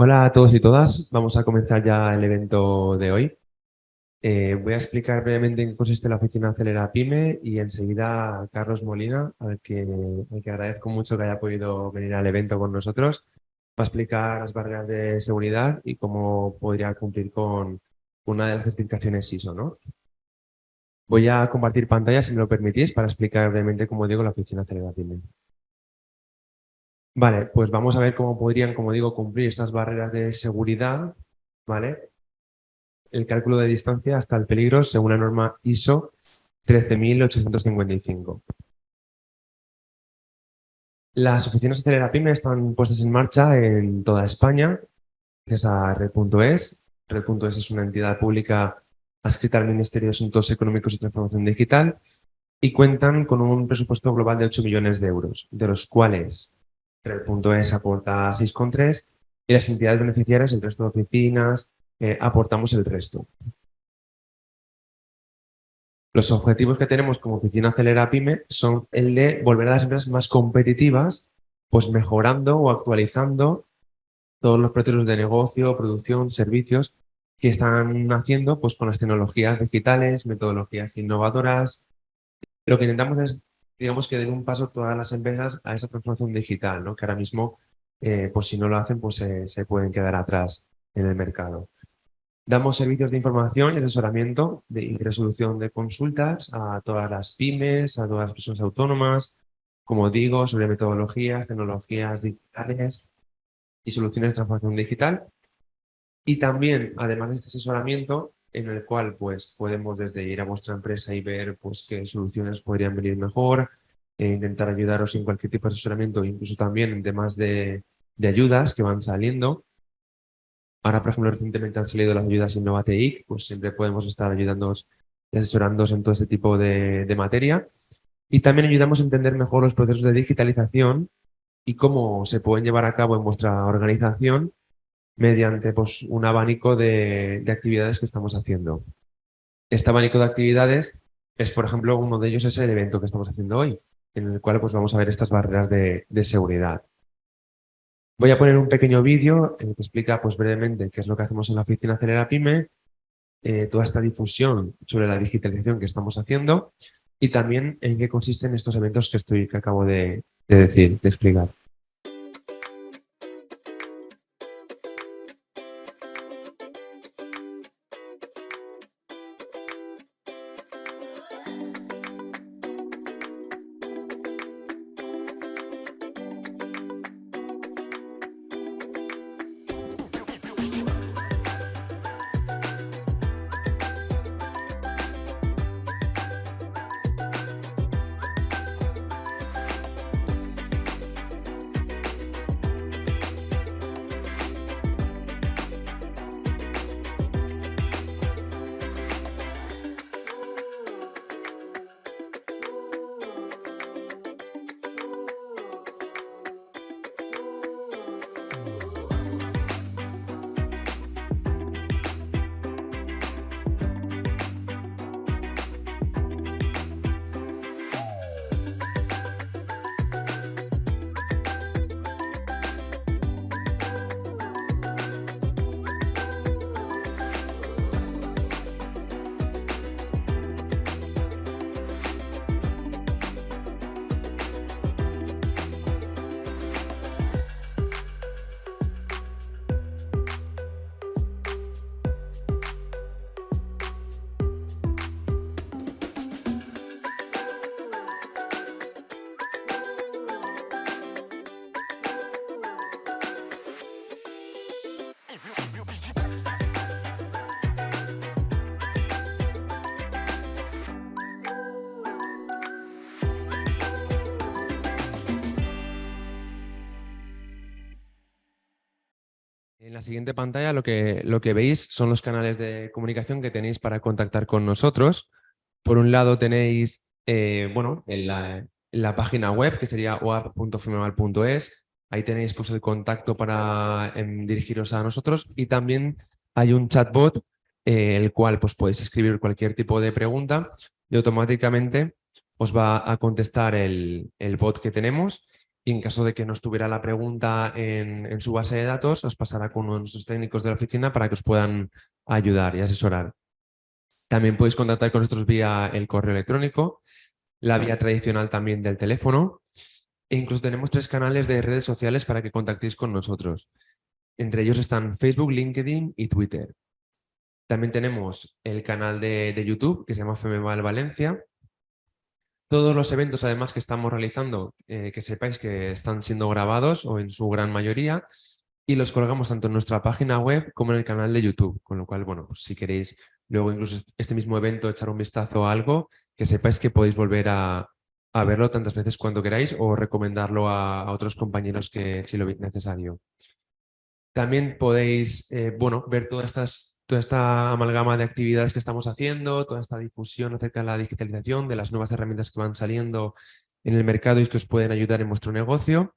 Hola a todos y todas, vamos a comenzar ya el evento de hoy. Voy a explicar brevemente en qué consiste la oficina Acelera Pyme y enseguida a Carlos Molina, al que agradezco mucho que haya podido venir al evento con nosotros, va a explicar las barreras de seguridad y cómo podría cumplir con una de las certificaciones ISO, ¿no? Voy a compartir pantalla, si me lo permitís, para explicar brevemente, como digo, la oficina Acelera Pyme. Vale, pues vamos a ver cómo podrían, como digo, cumplir estas barreras de seguridad, ¿vale? El cálculo de distancia hasta el peligro según la norma ISO 13855. Las oficinas Acelera Pyme están puestas en marcha en toda España, gracias a Red.es. Red.es es una entidad pública adscrita al Ministerio de Asuntos Económicos y Transformación Digital y cuentan con un presupuesto global de 8 millones de euros, de los cuales Red.es aporta 6,3 y las entidades beneficiarias, el resto de oficinas, aportamos el resto. Los objetivos que tenemos como oficina Acelera Pyme son el de volver a las empresas más competitivas, pues mejorando o actualizando todos los procesos de negocio, producción, servicios que están haciendo pues, con las tecnologías digitales, metodologías innovadoras. Lo que intentamos es, digamos, que den un paso todas las empresas a esa transformación digital, ¿no? Que ahora mismo, pues si no lo hacen, pues se pueden quedar atrás en el mercado. Damos servicios de información y asesoramiento y resolución de consultas a todas las pymes, a todas las personas autónomas, como digo, sobre metodologías, tecnologías digitales y soluciones de transformación digital. Y también, además de este asesoramiento, en el cual pues, podemos desde ir a vuestra empresa y ver pues, qué soluciones podrían venir mejor, intentar ayudaros en cualquier tipo de asesoramiento, incluso también en temas de ayudas que van saliendo. Ahora, por ejemplo, recientemente han salido las ayudas Innovateic, pues siempre podemos estar ayudándoos y asesorándoos en todo este tipo de materia. Y también ayudamos a entender mejor los procesos de digitalización y cómo se pueden llevar a cabo en vuestra organización mediante pues, un abanico de actividades que estamos haciendo. Este abanico de actividades es, por ejemplo, uno de ellos es el evento que estamos haciendo hoy, en el cual pues, vamos a ver estas barreras de seguridad. Voy a poner un pequeño vídeo que explica pues, brevemente qué es lo que hacemos en la oficina Acelera Pyme, toda esta difusión sobre la digitalización que estamos haciendo y también en qué consisten estos eventos que acabo de decir, de explicar. En la siguiente pantalla lo que veis son los canales de comunicación que tenéis para contactar con nosotros. Por un lado tenéis, bueno, en la página web, que sería oap.fememal.es. Ahí tenéis pues, el contacto para dirigiros a nosotros y también hay un chatbot, el cual pues, podéis escribir cualquier tipo de pregunta y automáticamente os va a contestar el bot que tenemos y en caso de que no estuviera la pregunta en su base de datos, os pasará con uno de nuestros técnicos de la oficina para que os puedan ayudar y asesorar. También podéis contactar con nosotros vía el correo electrónico, la vía tradicional también del teléfono, e incluso tenemos 3 canales de redes sociales para que contactéis con nosotros. Entre ellos están Facebook, LinkedIn y Twitter. También tenemos el canal de YouTube que se llama FEMEVAL Valencia. Todos los eventos, además, que estamos realizando, que sepáis que están siendo grabados o en su gran mayoría, y los colgamos tanto en nuestra página web como en el canal de YouTube. Con lo cual, bueno, pues si queréis luego incluso este mismo evento echar un vistazo a algo, que sepáis que podéis volver a verlo tantas veces cuanto queráis o recomendarlo a otros compañeros que si lo veis necesario. También podéis bueno, ver toda esta amalgama de actividades que estamos haciendo, toda esta difusión acerca de la digitalización, de las nuevas herramientas que van saliendo en el mercado y que os pueden ayudar en vuestro negocio.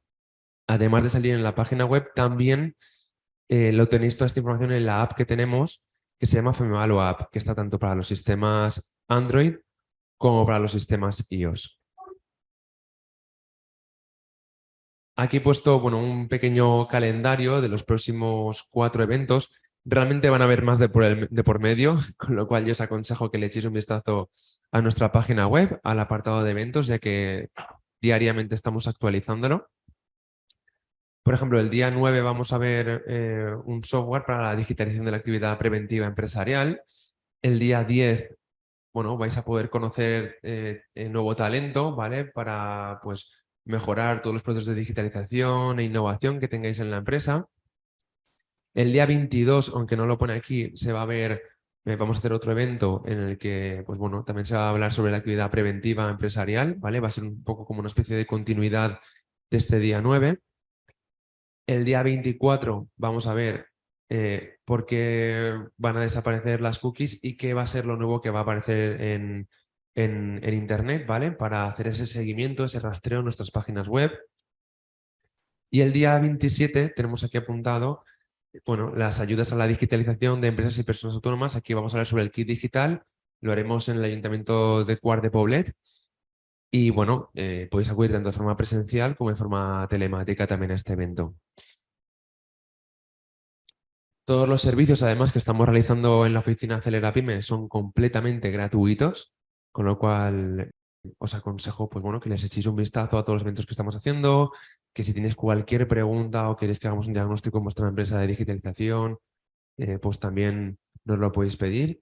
Además de salir en la página web, también lo tenéis toda esta información en la app que tenemos, que se llama Femevalo App, que está tanto para los sistemas Android como para los sistemas iOS. Aquí he puesto bueno, un pequeño calendario de los próximos 4 eventos. Realmente van a haber más de por medio, con lo cual yo os aconsejo que le echéis un vistazo a nuestra página web, al apartado de eventos, ya que diariamente estamos actualizándolo. Por ejemplo, el día 9 vamos a ver un software para la digitalización de la actividad preventiva empresarial. El día 10, bueno, vais a poder conocer nuevo talento, ¿vale? Para, pues, mejorar todos los procesos de digitalización e innovación que tengáis en la empresa. El día 22, aunque no lo pone aquí, se va a ver, vamos a hacer otro evento en el que, pues bueno, también se va a hablar sobre la actividad preventiva empresarial, ¿vale? Va a ser un poco como una especie de continuidad de este día 9. El día 24 vamos a ver por qué van a desaparecer las cookies y qué va a ser lo nuevo que va a aparecer en Internet, ¿vale? Para hacer ese seguimiento, ese rastreo en nuestras páginas web. Y el día 27 tenemos aquí apuntado, bueno, las ayudas a la digitalización de empresas y personas autónomas. Aquí vamos a hablar sobre el kit digital. Lo haremos en el Ayuntamiento de Quart de Poblet. Y bueno, podéis acudir tanto de forma presencial como de forma telemática también a este evento. Todos los servicios, además, que estamos realizando en la oficina Acelera Pyme son completamente gratuitos, con lo cual os aconsejo pues, bueno, que les echéis un vistazo a todos los eventos que estamos haciendo, que si tenéis cualquier pregunta o queréis que hagamos un diagnóstico en vuestra empresa de digitalización, pues también nos lo podéis pedir.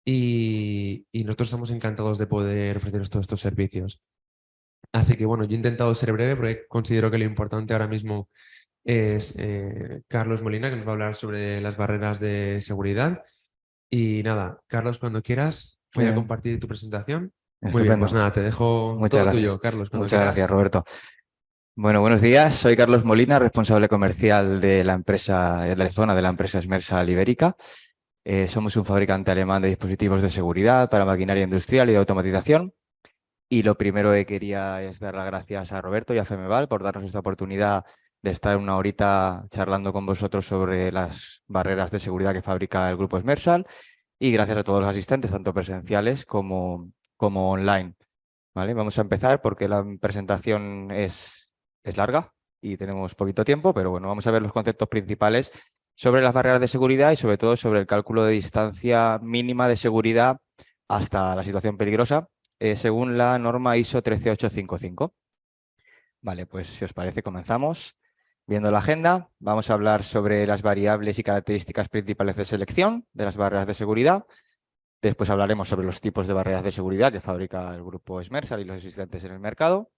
Y nosotros estamos encantados de poder ofreceros todos estos servicios. Así que bueno, yo he intentado ser breve porque considero que lo importante ahora mismo es Carlos Molina, que nos va a hablar sobre las barreras de seguridad. Y nada, Carlos, cuando quieras, Muy voy a bien, compartir tu presentación. Muy bien, pues estupendo. nada, te dejo Muchas todo gracias. tuyo, Carlos, cuando Muchas gracias, quieras. Roberto. Bueno, buenos días. Soy Carlos Molina, responsable comercial de la empresa, de la zona de la empresa Smersal Ibérica. Somos un fabricante alemán de dispositivos de seguridad para maquinaria industrial y de automatización. Y lo primero que quería es dar las gracias a Roberto y a Femeval por darnos esta oportunidad de estar una horita charlando con vosotros sobre las barreras de seguridad que fabrica el grupo Smersal. Y gracias a todos los asistentes, tanto presenciales como online. ¿Vale? Vamos a empezar porque la presentación es larga y tenemos poquito tiempo, pero bueno, vamos a ver los conceptos principales sobre las barreras de seguridad y sobre todo sobre el cálculo de distancia mínima de seguridad hasta la situación peligrosa, según la norma ISO 13855. Vale, pues si os parece, comenzamos. Viendo la agenda, vamos a hablar sobre las variables y características principales de selección de las barreras de seguridad. Después hablaremos sobre los tipos de barreras de seguridad que fabrica el grupo Smersal y los existentes en el mercado.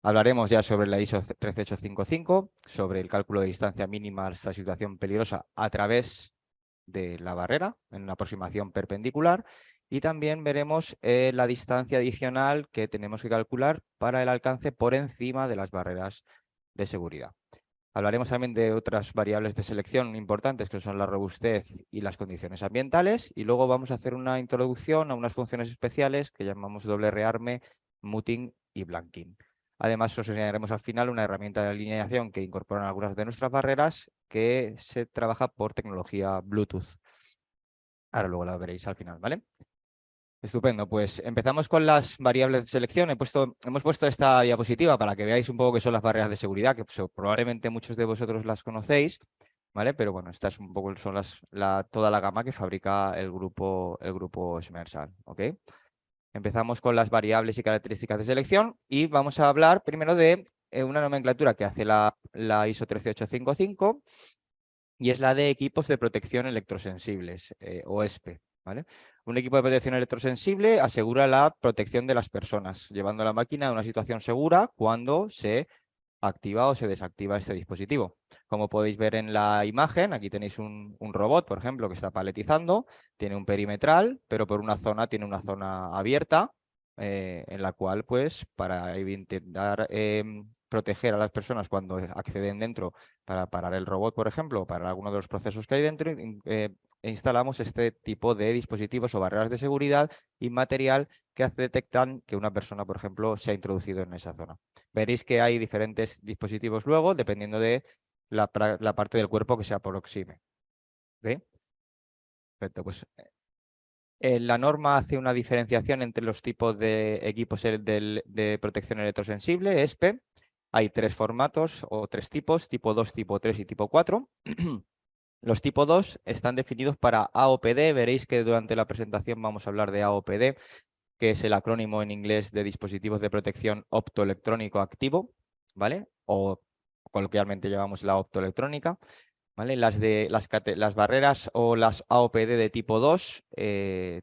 Hablaremos ya sobre la ISO 13855, sobre el cálculo de distancia mínima a esta situación peligrosa a través de la barrera, en una aproximación perpendicular. Y también veremos la distancia adicional que tenemos que calcular para el alcance por encima de las barreras de seguridad. Hablaremos también de otras variables de selección importantes que son la robustez y las condiciones ambientales, y luego vamos a hacer una introducción a unas funciones especiales que llamamos doble rearme, muting y blanking. Además, os enseñaremos al final una herramienta de alineación que incorporan algunas de nuestras barreras que se trabaja por tecnología Bluetooth. Ahora luego la veréis al final, ¿vale? Estupendo, pues empezamos con las variables de selección. Hemos puesto esta diapositiva para que veáis un poco qué son las barreras de seguridad, que pues, probablemente muchos de vosotros las conocéis, ¿vale? Pero bueno, estas un poco son toda la gama que fabrica el grupo Smersal, ¿ok? Empezamos con las variables y características de selección y vamos a hablar primero de una nomenclatura que hace la ISO 13855 y es la de equipos de protección electrosensibles, o ESPE, ¿vale? Un equipo de protección electrosensible asegura la protección de las personas, llevando a la máquina a una situación segura cuando se activa o se desactiva este dispositivo. Como podéis ver en la imagen, aquí tenéis un robot, por ejemplo, que está paletizando, tiene un perimetral, pero por una zona tiene una zona abierta, en la cual, pues, para intentar proteger a las personas cuando acceden dentro, para parar el robot, por ejemplo, o para alguno de los procesos que hay dentro, instalamos este tipo de dispositivos o barreras de seguridad inmaterial que detectan que una persona, por ejemplo, se ha introducido en esa zona. Veréis que hay diferentes dispositivos luego, dependiendo de la parte del cuerpo que se aproxime. ¿Ok? Perfecto, pues la norma hace una diferenciación entre los tipos de equipos de protección electrosensible, ESPE. Hay tres formatos o tres tipos, tipo 2, tipo 3 y tipo 4. Los tipo 2 están definidos para AOPD. Veréis que durante la presentación vamos a hablar de AOPD, que es el acrónimo en inglés de dispositivos de protección optoelectrónico activo, ¿vale? O coloquialmente llamamos la optoelectrónica, ¿vale? Las barreras o las AOPD de tipo 2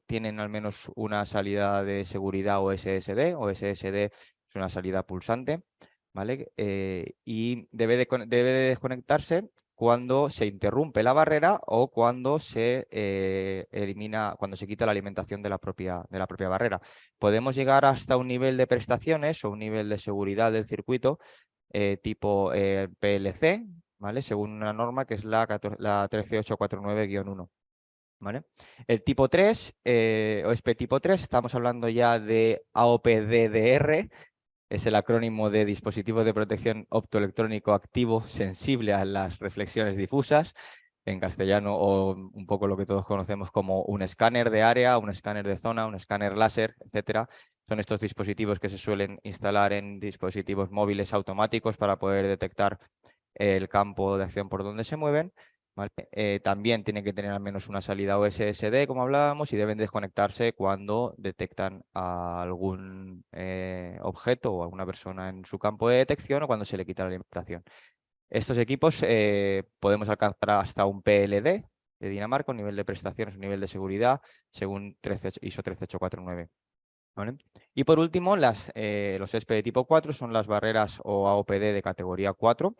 tienen al menos una salida de seguridad o SSD. O SSD es una salida pulsante, ¿vale? Y debe de desconectarse cuando se interrumpe la barrera o cuando se cuando se quita la alimentación de la propia barrera. Podemos llegar hasta un nivel de prestaciones o un nivel de seguridad del circuito tipo PLC, ¿vale? Según una norma que es la 13849-1. ¿Vale? El tipo 3, o ESPE tipo 3, estamos hablando ya de AOPDDR, es el acrónimo de Dispositivos de Protección Optoelectrónico Activo Sensible a las Reflexiones Difusas, en castellano, o un poco lo que todos conocemos como un escáner de área, un escáner de zona, un escáner láser, etcétera. Son estos dispositivos que se suelen instalar en dispositivos móviles automáticos para poder detectar el campo de acción por donde se mueven. ¿Vale? También tienen que tener al menos una salida OSSD, como hablábamos, y deben desconectarse cuando detectan a algún objeto o alguna persona en su campo de detección o cuando se le quita la alimentación. Estos equipos podemos alcanzar hasta un PLD de Dinamarca, un nivel de prestaciones, un nivel de seguridad, según ISO 13849. ¿Vale? Y por último, los ESPE de tipo 4 son las barreras o AOPD de categoría 4,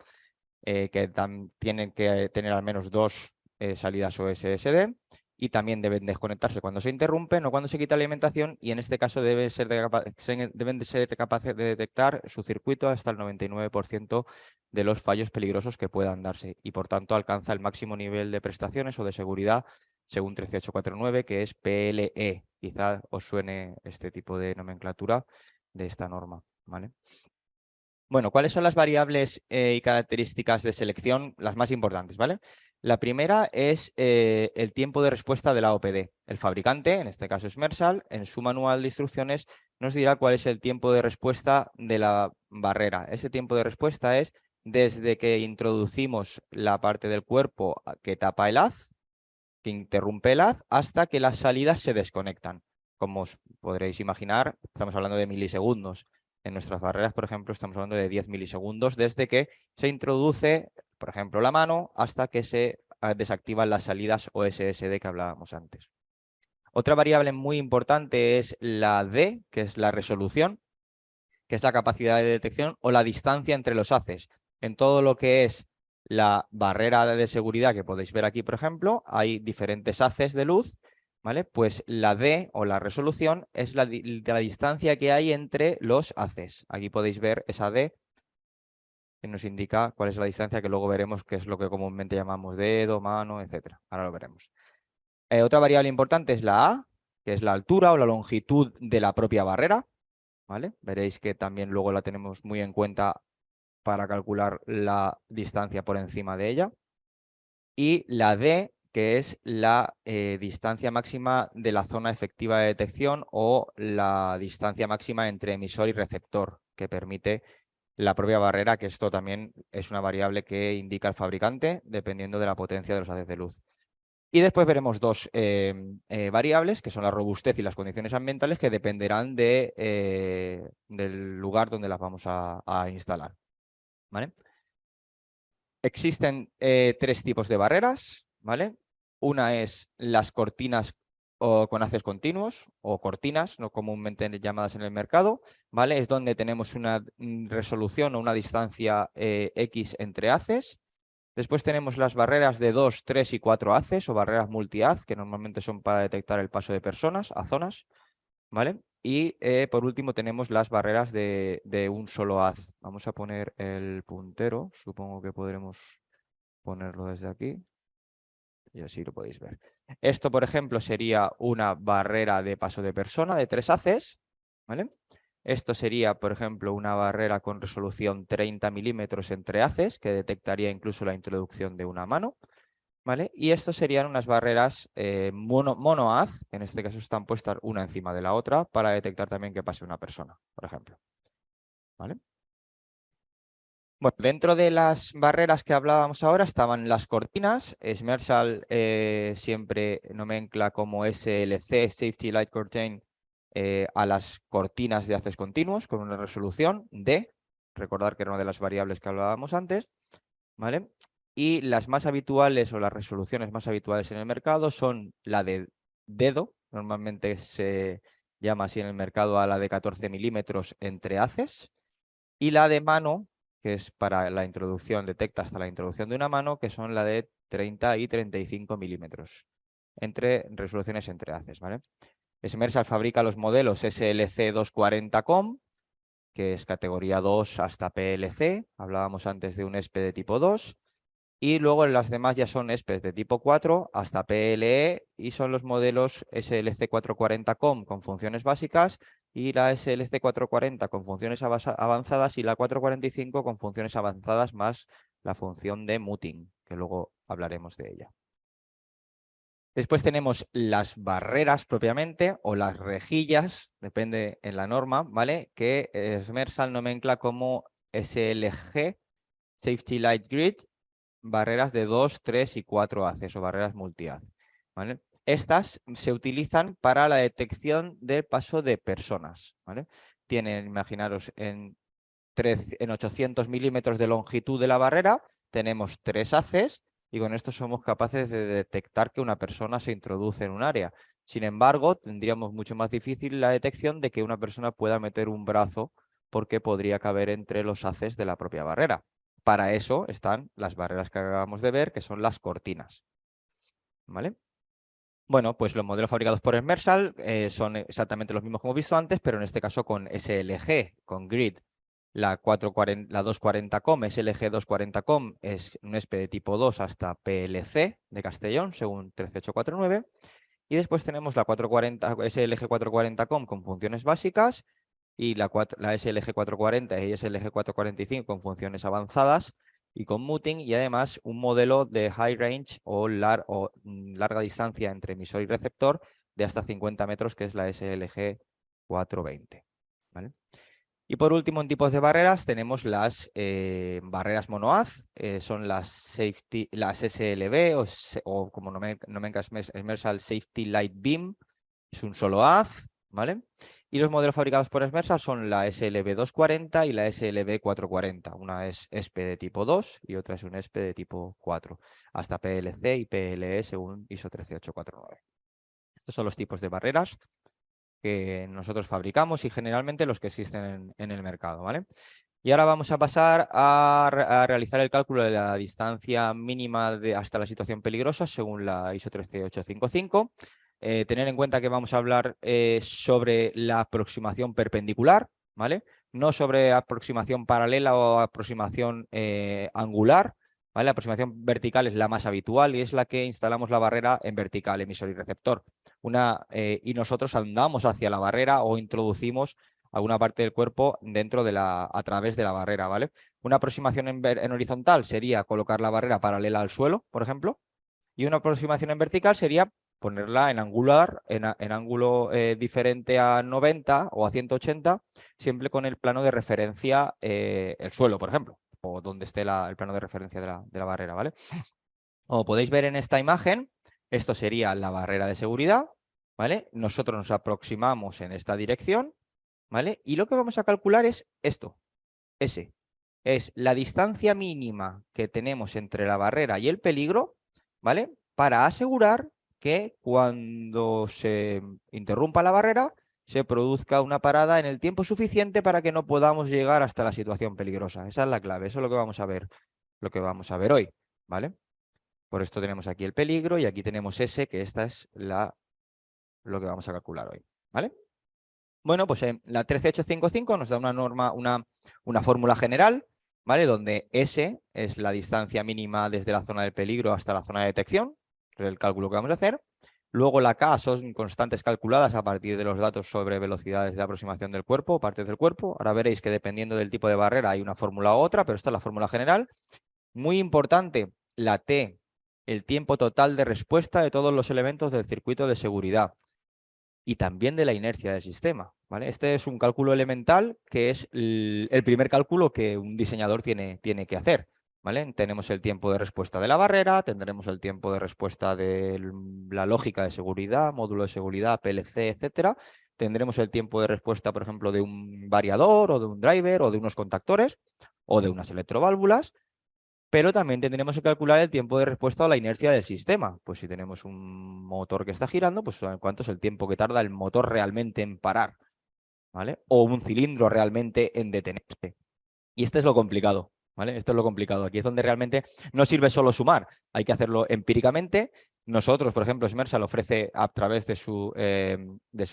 que tienen que tener al menos dos salidas o SSD y también deben desconectarse cuando se interrumpen o cuando se quita alimentación, y en este caso deben de ser capaces de detectar su circuito hasta el 99% de los fallos peligrosos que puedan darse, y por tanto alcanza el máximo nivel de prestaciones o de seguridad según 13849, que es PLE. Quizá os suene este tipo de nomenclatura de esta norma, ¿vale? Bueno, ¿cuáles son las variables y características de selección las más importantes, ¿vale? La primera es el tiempo de respuesta de la OPD. El fabricante, en este caso Smersal, en su manual de instrucciones nos dirá cuál es el tiempo de respuesta de la barrera. Ese tiempo de respuesta es desde que introducimos la parte del cuerpo que tapa el haz, que interrumpe el haz, hasta que las salidas se desconectan. Como os podréis imaginar, estamos hablando de milisegundos. En nuestras barreras, por ejemplo, estamos hablando de 10 milisegundos desde que se introduce, por ejemplo, la mano hasta que se desactivan las salidas OSSD que hablábamos antes. Otra variable muy importante es la D, que es la resolución, que es la capacidad de detección o la distancia entre los haces. En todo lo que es la barrera de seguridad que podéis ver aquí, por ejemplo, hay diferentes haces de luz, ¿vale? Pues la D o la resolución es la distancia que hay entre los haces. Aquí podéis ver esa D que nos indica cuál es la distancia, que luego veremos qué es lo que comúnmente llamamos dedo, mano, etcétera. Ahora lo veremos. Otra variable importante es la A, que es la altura o la longitud de la propia barrera, ¿vale? Veréis que también luego la tenemos muy en cuenta para calcular la distancia por encima de ella. Y la D, que es la distancia máxima de la zona efectiva de detección o la distancia máxima entre emisor y receptor, que permite la propia barrera, que esto también es una variable que indica el fabricante dependiendo de la potencia de los haces de luz. Y después veremos dos variables, que son la robustez y las condiciones ambientales, que dependerán del lugar donde las vamos a instalar. ¿Vale? Existen tres tipos de barreras, ¿vale? Una es las cortinas o con haces continuos o cortinas, no comúnmente llamadas en el mercado, ¿vale? Es donde tenemos una resolución o una distancia X entre haces. Después tenemos las barreras de 2, 3 y 4 haces o barreras multi-haz, que normalmente son para detectar el paso de personas a zonas, ¿vale? Y por último tenemos las barreras de un solo haz. Vamos a poner el puntero, supongo que podremos ponerlo desde aquí y así lo podéis ver. Esto, por ejemplo, sería una barrera de paso de persona de 3 haces, ¿vale? Esto sería, por ejemplo, una barrera con resolución 30 milímetros entre haces, que detectaría incluso la introducción de una mano, ¿vale? Y estos serían unas barreras monohaz, en este caso están puestas una encima de la otra, para detectar también que pase una persona, por ejemplo, ¿vale? Bueno, dentro de las barreras que hablábamos ahora estaban las cortinas. Smersal siempre nomencla como SLC, Safety Light Curtain, a las cortinas de haces continuos con una resolución D. Recordar que era una de las variables que hablábamos antes, ¿vale? Y las más habituales o las resoluciones más habituales en el mercado son la de dedo. Normalmente se llama así en el mercado a la de 14 milímetros entre haces. Y la de mano, que es para la introducción, detecta hasta la introducción de una mano, que son la de 30 y 35 milímetros, entre resoluciones entre haces, ¿vale? Smersal fabrica los modelos SLC 240COM, que es categoría 2 hasta PLC, hablábamos antes de un ESPE de tipo 2, y luego las demás ya son ESPEs de tipo 4 hasta PLE y son los modelos SLC 440COM con funciones básicas y la SLC 440 con funciones avanzadas y la 445 con funciones avanzadas más la función de muting, que luego hablaremos de ella. Después tenemos las barreras propiamente o las rejillas, depende en la norma, ¿vale? Que Smersal nomencla como SLG, Safety Light Grid, barreras de 2, 3 y 4 haces o barreras multi-haz, ¿vale? Estas se utilizan para la detección del paso de personas, ¿vale? Tienen, imaginaros, en 800 milímetros de longitud de la barrera, tenemos 3 haces y con esto somos capaces de detectar que una persona se introduce en un área. Sin embargo, tendríamos mucho más difícil la detección de que una persona pueda meter un brazo porque podría caber entre los haces de la propia barrera. Para eso están las barreras que acabamos de ver, que son las cortinas, ¿vale? Bueno, pues los modelos fabricados por Smersal son exactamente los mismos que hemos visto antes, pero en este caso con SLG, con grid. La 240COM, SLG 240COM es un ESPE de tipo 2 hasta PLC de Castellón, según 13849. Y después tenemos la 440, SLG 440COM con funciones básicas y la SLG 440 y SLG 445 con funciones avanzadas y con muting, y además un modelo de high range o larga distancia entre emisor y receptor de hasta 50 metros, que es la SLG 420. ¿Vale? Y por último, en tipos de barreras tenemos las barreras monohaz, son las SLB o como nomencla Smersal Safety Light Beam, es un solo haz, ¿vale? Y los modelos fabricados por Smersal son la SLB 240 y la SLB 440. Una es ESPE de tipo 2 y otra es un ESPE de tipo 4, hasta PLC y PLE según ISO 13849. Estos son los tipos de barreras que nosotros fabricamos y generalmente los que existen en el mercado, ¿vale? Y ahora vamos a pasar a realizar el cálculo de la distancia mínima hasta la situación peligrosa según la ISO 13855. Tener en cuenta que vamos a hablar sobre la aproximación perpendicular, ¿vale? No sobre aproximación paralela o aproximación angular, ¿vale? La aproximación vertical es la más habitual y es la que instalamos la barrera en vertical, emisor y receptor. Y nosotros andamos hacia la barrera o introducimos alguna parte del cuerpo a través de la barrera, ¿vale? Una aproximación en horizontal sería colocar la barrera paralela al suelo, por ejemplo, Y una aproximación en vertical sería ponerla en angular, en ángulo diferente a 90 o a 180, siempre con el plano de referencia, el suelo, por ejemplo, o donde esté el plano de referencia de la barrera, ¿vale? Como podéis ver en esta imagen, esto sería la barrera de seguridad, ¿vale? Nosotros nos aproximamos en esta dirección, ¿vale? Y lo que vamos a calcular es esto, S. Es la distancia mínima que tenemos entre la barrera y el peligro, ¿vale? Para asegurar que cuando se interrumpa la barrera se produzca una parada en el tiempo suficiente para que no podamos llegar hasta la situación peligrosa. Esa es la clave, eso es lo que vamos a ver, hoy, ¿vale? Por esto tenemos aquí el peligro y aquí tenemos S, que esta es lo que vamos a calcular hoy, ¿vale? Bueno, pues la 13855 nos da una norma, una fórmula general, ¿vale? Donde S es la distancia mínima desde la zona del peligro hasta la zona de detección, es el cálculo que vamos a hacer. Luego la K son constantes calculadas a partir de los datos sobre velocidades de aproximación del cuerpo, partes del cuerpo. Ahora veréis que dependiendo del tipo de barrera hay una fórmula u otra, pero esta es la fórmula general. Muy importante, la T, el tiempo total de respuesta de todos los elementos del circuito de seguridad y también de la inercia del sistema, ¿vale? Este es un cálculo elemental que es el primer cálculo que un diseñador tiene que hacer, ¿vale? Tenemos el tiempo de respuesta de la barrera, tendremos el tiempo de respuesta de la lógica de seguridad, módulo de seguridad, PLC, etcétera. Tendremos el tiempo de respuesta, por ejemplo, de un variador o de un driver o de unos contactores o de unas electroválvulas. Pero también tendremos que calcular el tiempo de respuesta a la inercia del sistema. Pues si tenemos un motor que está girando, pues cuánto es el tiempo que tarda el motor realmente en parar, ¿vale? O un cilindro realmente en detenerse. Y este es lo complicado, ¿vale? Esto es lo complicado. Aquí es donde realmente no sirve solo sumar, hay que hacerlo empíricamente. Nosotros, por ejemplo, Smersal ofrece a través de su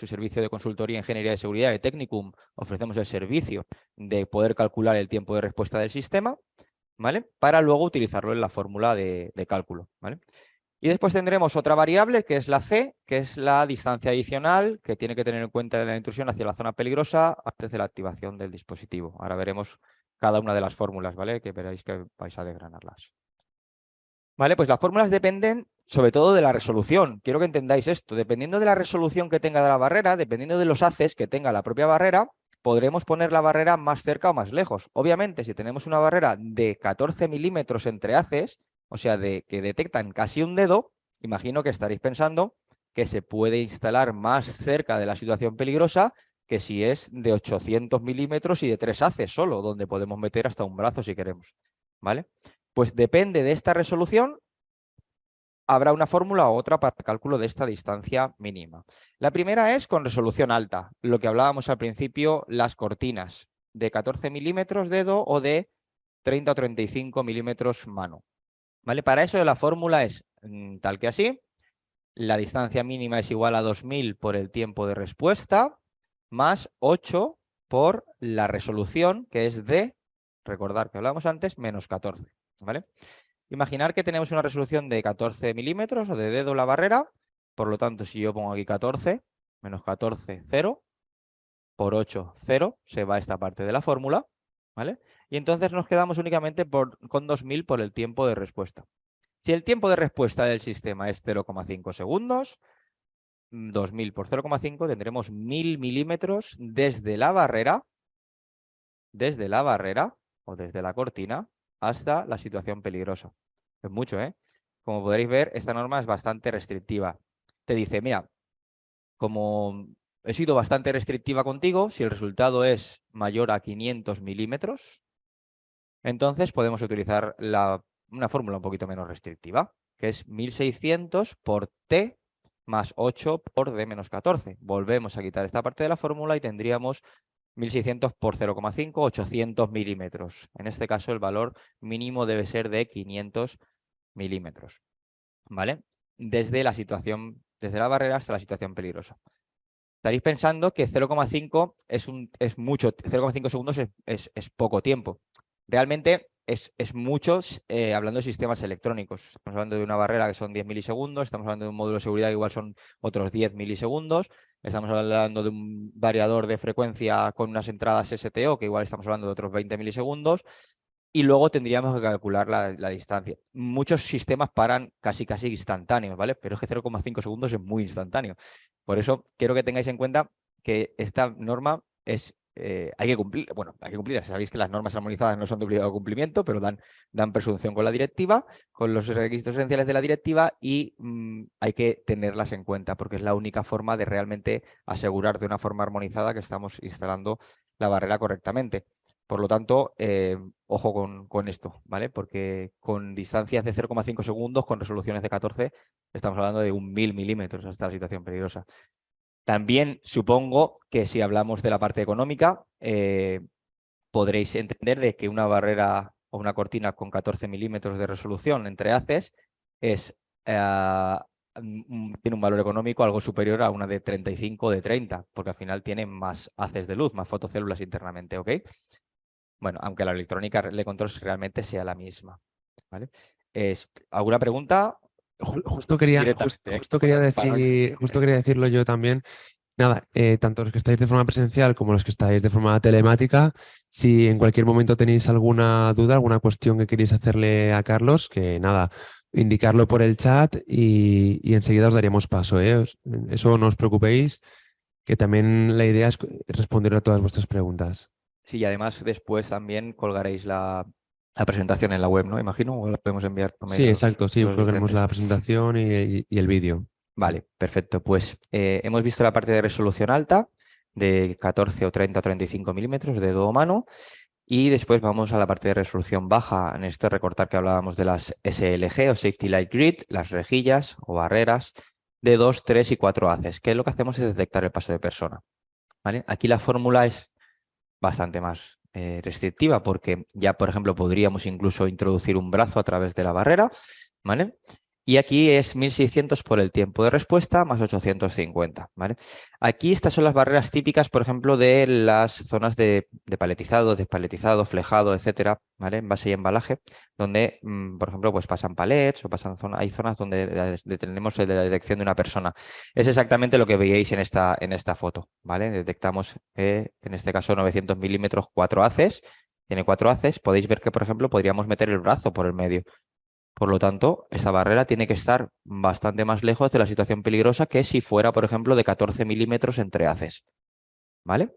servicio de consultoría, ingeniería de seguridad de Technicum, ofrecemos el servicio de poder calcular el tiempo de respuesta del sistema, ¿vale? Para luego utilizarlo en la fórmula de cálculo, ¿vale? Y después tendremos otra variable que es la C, que es la distancia adicional que tiene que tener en cuenta la intrusión hacia la zona peligrosa antes de la activación del dispositivo. Ahora veremos cada una de las fórmulas, ¿vale? Que veréis que vais a desgranarlas. Vale, pues las fórmulas dependen sobre todo de la resolución. Quiero que entendáis esto. Dependiendo de la resolución que tenga de la barrera, dependiendo de los haces que tenga la propia barrera, podremos poner la barrera más cerca o más lejos. Obviamente, si tenemos una barrera de 14 milímetros entre haces, o sea, que detectan casi un dedo, imagino que estaréis pensando que se puede instalar más cerca de la situación peligrosa que si es de 800 milímetros y de 3 haces solo, donde podemos meter hasta un brazo si queremos, ¿vale? Pues depende de esta resolución, habrá una fórmula u otra para el cálculo de esta distancia mínima. La primera es con resolución alta, lo que hablábamos al principio, las cortinas de 14 milímetros dedo o de 30 o 35 milímetros mano. ¿Vale? Para eso la fórmula es tal que así. La distancia mínima es igual a 2000 por el tiempo de respuesta más 8 por la resolución, que es de, recordar que hablábamos antes, menos 14. ¿Vale? Imaginar que tenemos una resolución de 14 milímetros o de dedo la barrera. Por lo tanto, si yo pongo aquí 14, menos 14, 0, por 8, 0, se va esta parte de la fórmula, ¿vale? Y entonces nos quedamos únicamente con 2000 por el tiempo de respuesta. Si el tiempo de respuesta del sistema es 0,5 segundos, 2000 por 0,5 tendremos 1000 milímetros desde la barrera o desde la cortina hasta la situación peligrosa. Es mucho, ¿eh? Como podréis ver, esta norma es bastante restrictiva. Te dice, mira, como he sido bastante restrictiva contigo, si el resultado es mayor a 500 milímetros, entonces podemos utilizar una fórmula un poquito menos restrictiva, que es 1600 por T más 8 por D menos 14. Volvemos a quitar esta parte de la fórmula y tendríamos 1600 por 0,5, 800 milímetros. En este caso, el valor mínimo debe ser de 500 milímetros, ¿vale? Desde la barrera hasta la situación peligrosa. Estaréis pensando que 0,5 es mucho, 0,5 segundos es poco tiempo. Realmente es mucho hablando de sistemas electrónicos. Estamos hablando de una barrera que son 10 milisegundos, estamos hablando de un módulo de seguridad que igual son otros 10 milisegundos, estamos hablando de un variador de frecuencia con unas entradas STO que igual estamos hablando de otros 20 milisegundos. y luego tendríamos que calcular la distancia. Muchos sistemas paran casi instantáneos, ¿vale? Pero es que 0,5 segundos es muy instantáneo. Por eso quiero que tengáis en cuenta que esta norma es, hay que cumplir, bueno, hay que cumplirla. Sabéis que las normas armonizadas no son de obligado cumplimiento, pero dan presunción con la directiva, con los requisitos esenciales de la directiva y hay que tenerlas en cuenta porque es la única forma de realmente asegurar de una forma armonizada que estamos instalando la barrera correctamente. Por lo tanto, ojo con esto, ¿vale? Porque con distancias de 0,5 segundos, con resoluciones de 14, estamos hablando de 1000 milímetros hasta la situación peligrosa. También supongo que si hablamos de la parte económica, podréis entender de que una barrera o una cortina con 14 milímetros de resolución entre haces es, tiene un valor económico algo superior a una de 35 o de 30, porque al final tiene más haces de luz, más fotocélulas internamente, ¿ok? Bueno, aunque la electrónica de control realmente sea la misma, ¿vale? ¿Alguna pregunta? Justo quería, Directamente, ¿eh? justo quería decirlo yo también. Nada, tanto los que estáis de forma presencial como los que estáis de forma telemática, si en cualquier momento tenéis alguna duda, alguna cuestión que queréis hacerle a Carlos, que nada, indicarlo por el chat y enseguida os daríamos paso, ¿eh? Eso no os preocupéis, que también la idea es responder a todas vuestras preguntas. Sí, y además después también colgaréis la presentación en la web, ¿no? Imagino, o la podemos enviar por Sí, mail a exacto, sí, los colgaremos asistentes. la presentación y el vídeo. Vale, perfecto. Pues hemos visto la parte de resolución alta de 14 o 30 o 35 milímetros de dedo humano y después vamos a la parte de resolución baja. En esto recortar que hablábamos de las SLG o Safety Light Grid, las rejillas o barreras de 2, 3 y 4 haces, que lo que hacemos es detectar el paso de persona. ¿Vale? Aquí la fórmula es bastante más restrictiva porque ya, por ejemplo, podríamos incluso introducir un brazo a través de la barrera, ¿vale? Y aquí es 1600 por el tiempo de respuesta más 850, ¿vale? Aquí estas son las barreras típicas, por ejemplo, de las zonas de paletizado, despaletizado, flejado, etcétera, ¿vale? Envase y embalaje, donde, por ejemplo, pues pasan palets o pasan zonas, hay zonas donde tenemos la detección de una persona. Es exactamente lo que veíais en esta foto, ¿vale? Detectamos, en este caso, 900 milímetros, 4 haces. Tiene 4 haces. Podéis ver que, por ejemplo, podríamos meter el brazo por el medio. Por lo tanto, esta barrera tiene que estar bastante más lejos de la situación peligrosa que si fuera, por ejemplo, de 14 milímetros entre haces, ¿vale?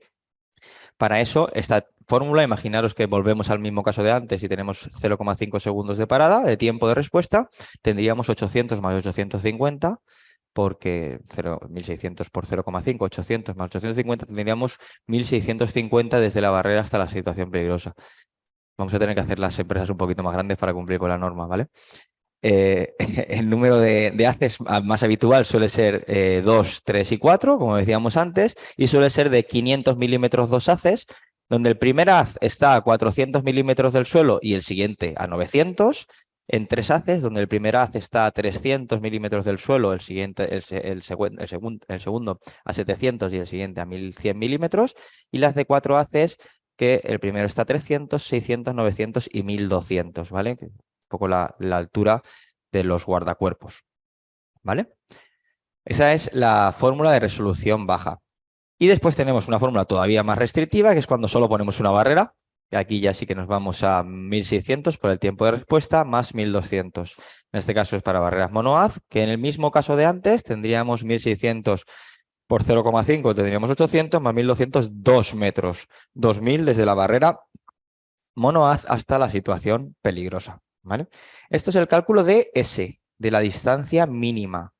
Para eso, esta fórmula, imaginaros que volvemos al mismo caso de antes y tenemos 0,5 segundos de parada, de tiempo de respuesta, tendríamos 800 más 850, porque 1600 por 0,5, 800 más 850, tendríamos 1650 desde la barrera hasta la situación peligrosa. Vamos a tener que hacer las empresas un poquito más grandes para cumplir con la norma, ¿vale? El número de haces más habitual suele ser 2, 3 y 4, como decíamos antes, y suele ser de 500 milímetros 2 haces, donde el primer haz está a 400 milímetros del suelo y el siguiente a 900, en 3 haces, donde el primer haz está a 300 milímetros del suelo, el segundo a 700 y el siguiente a 1100 milímetros, y las de 4 haces, que el primero está a 300, 600, 900 y 1200, ¿vale? Un poco la altura de los guardacuerpos, ¿vale? Esa es la fórmula de resolución baja. Y después tenemos una fórmula todavía más restrictiva, que es cuando solo ponemos una barrera. Y aquí ya sí que nos vamos a 1600 por el tiempo de respuesta más 1200. En este caso es para barreras monohaz, que en el mismo caso de antes tendríamos 1600 por 0,5, tendríamos 800 más 1200, 2 metros. 2000 desde la barrera monohaz hasta la situación peligrosa, ¿vale? Esto es el cálculo de S, de la distancia mínima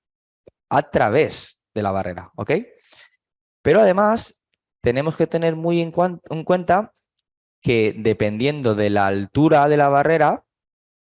a través de la barrera, ¿ok? Pero además tenemos que tener muy en cuenta que dependiendo de la altura de la barrera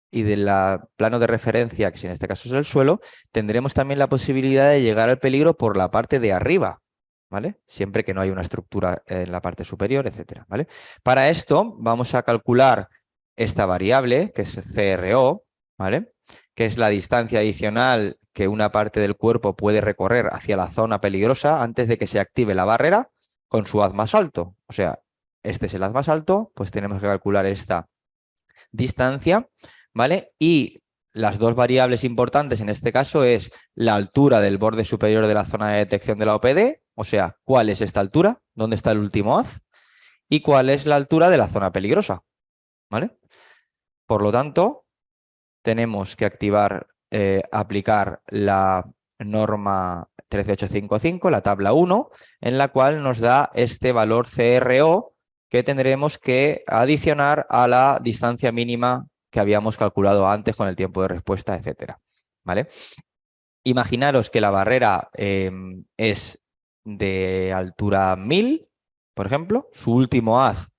y del plano de referencia, que si en este caso es el suelo, tendremos también la posibilidad de llegar al peligro por la parte de arriba, ¿vale? Siempre que no haya una estructura en la parte superior, etcétera, ¿vale? Para esto vamos a calcular esta variable, que es CRO, ¿vale? Que es la distancia adicional que una parte del cuerpo puede recorrer hacia la zona peligrosa antes de que se active la barrera con su haz más alto. O sea, este es el haz más alto, pues tenemos que calcular esta distancia, ¿vale? Y las dos variables importantes en este caso es la altura del borde superior de la zona de detección de la OPD, o sea, cuál es esta altura, dónde está el último haz, y cuál es la altura de la zona peligrosa, ¿vale? Por lo tanto, tenemos que aplicar la norma 13855, la tabla 1, en la cual nos da este valor CRO que tendremos que adicionar a la distancia mínima que habíamos calculado antes con el tiempo de respuesta, etcétera. ¿Vale? Imaginaros que la barrera es de altura 1000, por ejemplo. Su último haz,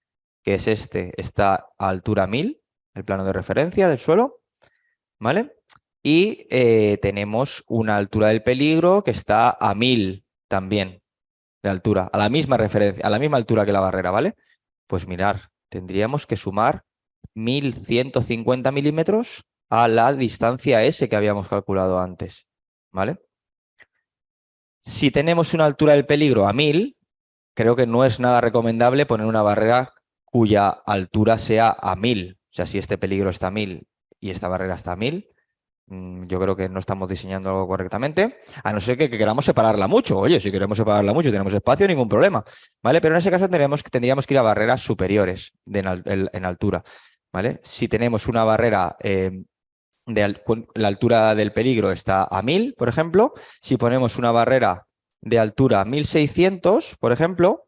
que es este, está a altura 1000, el plano de referencia del suelo. ¿Vale? Y tenemos una altura del peligro que está a 1000 también de altura, a la misma referencia, a la misma altura que la barrera, ¿vale? Pues mirar, tendríamos que sumar 1150 milímetros a la distancia S que habíamos calculado antes, ¿vale? Si tenemos una altura del peligro a 1000, creo que no es nada recomendable poner una barrera cuya altura sea a 1000. O sea, si este peligro está a 1000 y esta barrera está a 1000, yo creo que no estamos diseñando algo correctamente, a no ser que queramos separarla mucho. Oye, si queremos separarla mucho y tenemos espacio, ningún problema, ¿vale? Pero en ese caso tendríamos que ir a barreras superiores en altura, ¿vale? Si tenemos una barrera la altura del peligro está a 1000, por ejemplo, si ponemos una barrera de altura 1600, por ejemplo,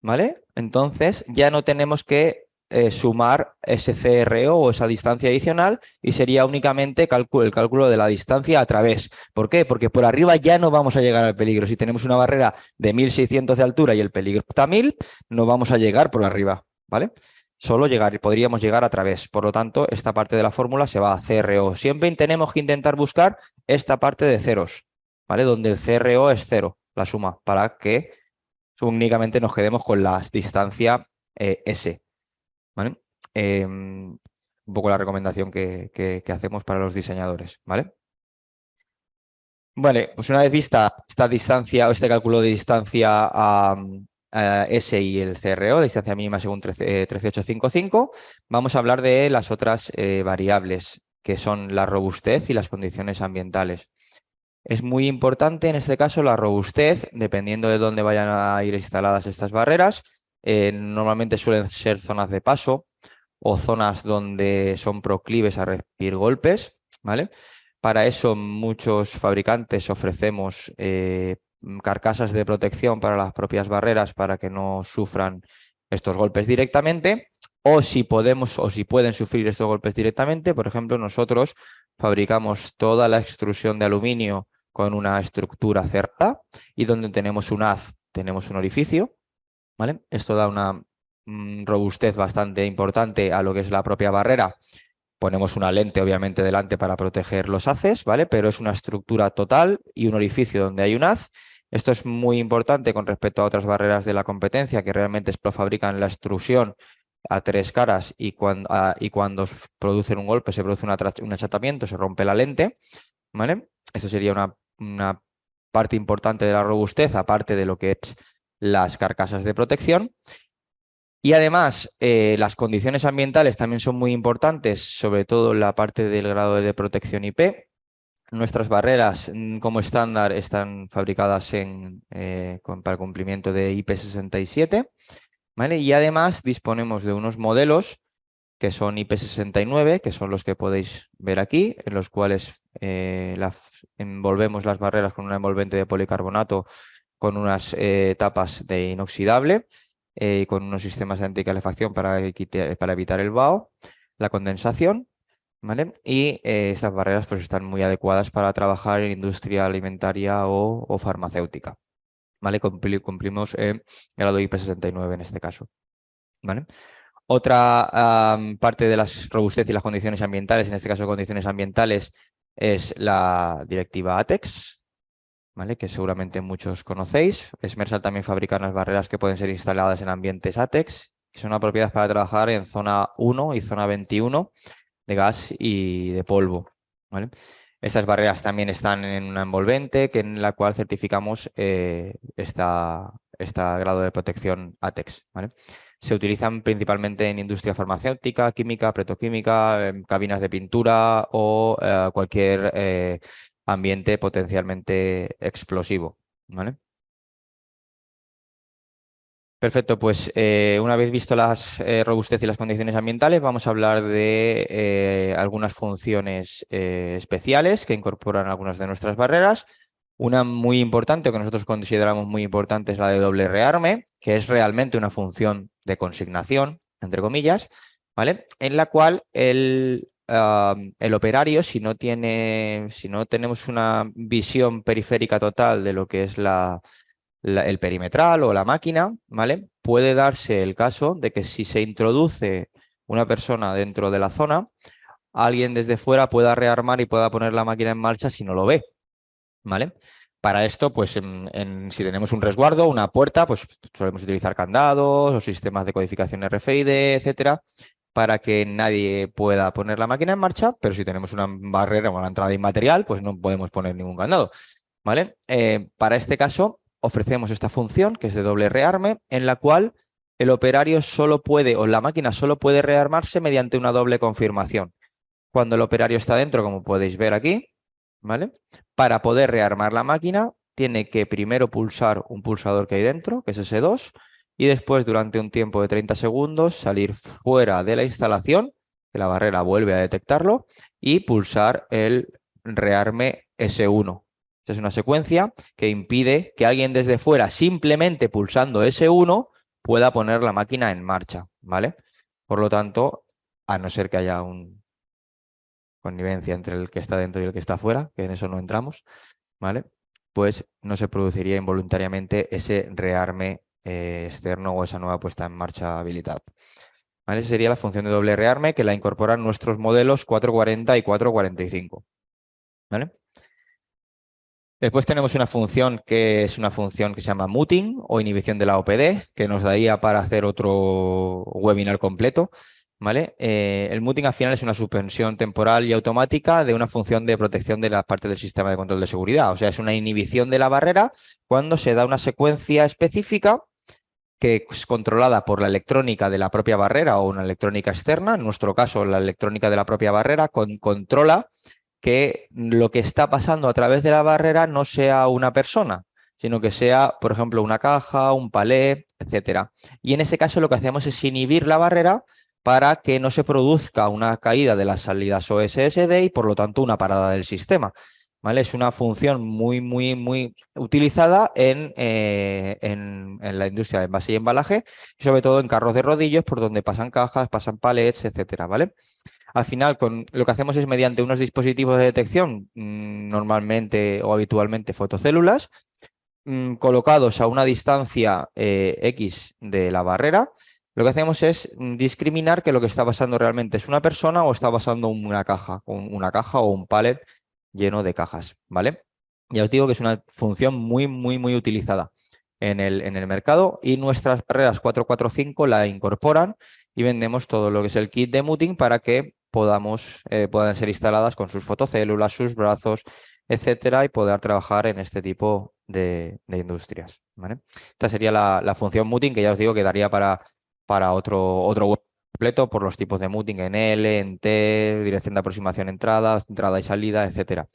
¿vale? Entonces ya no tenemos que sumar ese CRO o esa distancia adicional y sería únicamente el cálculo de la distancia a través. ¿Por qué? Porque por arriba ya no vamos a llegar al peligro. Si tenemos una barrera de 1600 de altura y el peligro está a 1000, no vamos a llegar por arriba, ¿vale? Solo podríamos llegar a través. Por lo tanto, esta parte de la fórmula se va a CRO. Siempre tenemos que intentar buscar esta parte de ceros, ¿vale? Donde el CRO es cero, la suma, para que únicamente nos quedemos con la distancia S, ¿vale? Un poco la recomendación que hacemos para los diseñadores, ¿vale? Vale, pues una vez vista esta distancia o este cálculo de distancia a S y el CRO, la distancia mínima según 13855, vamos a hablar de las otras variables, que son la robustez y las condiciones ambientales. Es muy importante en este caso la robustez, dependiendo de dónde vayan a ir instaladas estas barreras. Normalmente suelen ser zonas de paso o zonas donde son proclives a recibir golpes, ¿vale? Para eso muchos fabricantes ofrecemos carcasas de protección para las propias barreras para que no sufran estos golpes directamente. O si podemos o si pueden sufrir estos golpes directamente, por ejemplo, nosotros fabricamos toda la extrusión de aluminio con una estructura cerrada y donde tenemos un haz, tenemos un orificio, ¿vale? Esto da una robustez bastante importante a lo que es la propia barrera. Ponemos una lente, obviamente, delante para proteger los haces, ¿vale? Pero es una estructura total y un orificio donde hay un haz. Esto es muy importante con respecto a otras barreras de la competencia que realmente fabrican la extrusión a tres caras y cuando producen un golpe se produce un achatamiento, se rompe la lente, ¿vale? Esto sería una parte importante de la robustez, aparte de lo que es las carcasas de protección. Y además, las condiciones ambientales también son muy importantes, sobre todo en la parte del grado de protección IP. Nuestras barreras como estándar están fabricadas para cumplimiento de IP67, ¿vale? Y además disponemos de unos modelos que son IP69, que son los que podéis ver aquí, en los cuales envolvemos las barreras con un envolvente de policarbonato con unas tapas de inoxidable y con unos sistemas de anticalefacción para evitar el vaho, la condensación, ¿vale? Y estas barreras pues están muy adecuadas para trabajar en industria alimentaria o farmacéutica, ¿vale? Cumplimos grado IP69 en este caso, ¿vale? Otra parte de las robustez y las condiciones ambientales, en este caso condiciones ambientales, es la directiva ATEX, ¿vale? Que seguramente muchos conocéis. Smersal también fabrica unas barreras que pueden ser instaladas en ambientes ATEX, que son apropiadas para trabajar en zona 1 y zona 21 de gas y de polvo, ¿vale? Estas barreras también están en una envolvente en la cual certificamos este grado de protección ATEX, ¿vale? Se utilizan principalmente en industria farmacéutica, química, petroquímica, cabinas de pintura o cualquier ambiente potencialmente explosivo, ¿vale? Perfecto, pues una vez visto las robustez y las condiciones ambientales, vamos a hablar de algunas funciones especiales que incorporan algunas de nuestras barreras. Una muy importante, que nosotros consideramos muy importante, es la de doble rearme, que es realmente una función de consignación, entre comillas, ¿vale? En la cual el operario, si no tenemos una visión periférica total de lo que es el perimetral o la máquina, ¿vale? Puede darse el caso de que si se introduce una persona dentro de la zona, alguien desde fuera pueda rearmar y pueda poner la máquina en marcha si no lo ve, ¿vale? Para esto, pues si tenemos un resguardo, una puerta, pues solemos utilizar candados o sistemas de codificación RFID, etcétera, para que nadie pueda poner la máquina en marcha, pero si tenemos una barrera o una entrada inmaterial, pues no podemos poner ningún candado, ¿vale? Para este caso, ofrecemos esta función, que es de doble rearme, en la cual el operario solo puede, o la máquina solo puede rearmarse mediante una doble confirmación. Cuando el operario está dentro, como podéis ver aquí, ¿vale? Para poder rearmar la máquina, tiene que primero pulsar un pulsador que hay dentro, que es S2, y después, durante un tiempo de 30 segundos, salir fuera de la instalación, que la barrera vuelve a detectarlo, y pulsar el rearme S1. Esta es una secuencia que impide que alguien desde fuera, simplemente pulsando S1, pueda poner la máquina en marcha, ¿vale? Por lo tanto, a no ser que haya una connivencia entre el que está dentro y el que está fuera, que en eso no entramos, ¿vale? Pues no se produciría involuntariamente ese rearme externo o esa nueva puesta en marcha habilitada. ¿Vale? Esa sería la función de doble rearme que la incorporan nuestros modelos 440 y 445. ¿Vale? Después tenemos una función que es una función que se llama muting o inhibición de la OPD, que nos daría para hacer otro webinar completo. ¿Vale? El muting al final es una suspensión temporal y automática de una función de protección de la parte del sistema de control de seguridad. O sea, es una inhibición de la barrera cuando se da una secuencia específica que es controlada por la electrónica de la propia barrera o una electrónica externa. En nuestro caso, la electrónica de la propia barrera controla que lo que está pasando a través de la barrera no sea una persona, sino que sea, por ejemplo, una caja, un palé, etcétera. Y en ese caso lo que hacemos es inhibir la barrera para que no se produzca una caída de las salidas OSSD y, por lo tanto, una parada del sistema. ¿Vale? Es una función muy utilizada en la industria de envase y embalaje, y sobre todo en carros de rodillos por donde pasan cajas, pasan palets, etcétera, ¿vale? Al final, lo que hacemos es mediante unos dispositivos de detección, normalmente o habitualmente fotocélulas, colocados a una distancia X de la barrera, lo que hacemos es discriminar que lo que está pasando realmente es una persona o está pasando una caja o un pallet lleno de cajas, ¿vale? Ya os digo que es una función muy utilizada en el mercado, y nuestras barreras 445 la incorporan y vendemos todo lo que es el kit de muting para que puedan ser instaladas con sus fotocélulas, sus brazos, etcétera, y poder trabajar en este tipo de industrias, ¿vale? Esta sería la función muting, que ya os digo que daría para otro web completo por los tipos de muting en L, en T, dirección de aproximación entrada y salida, etcétera.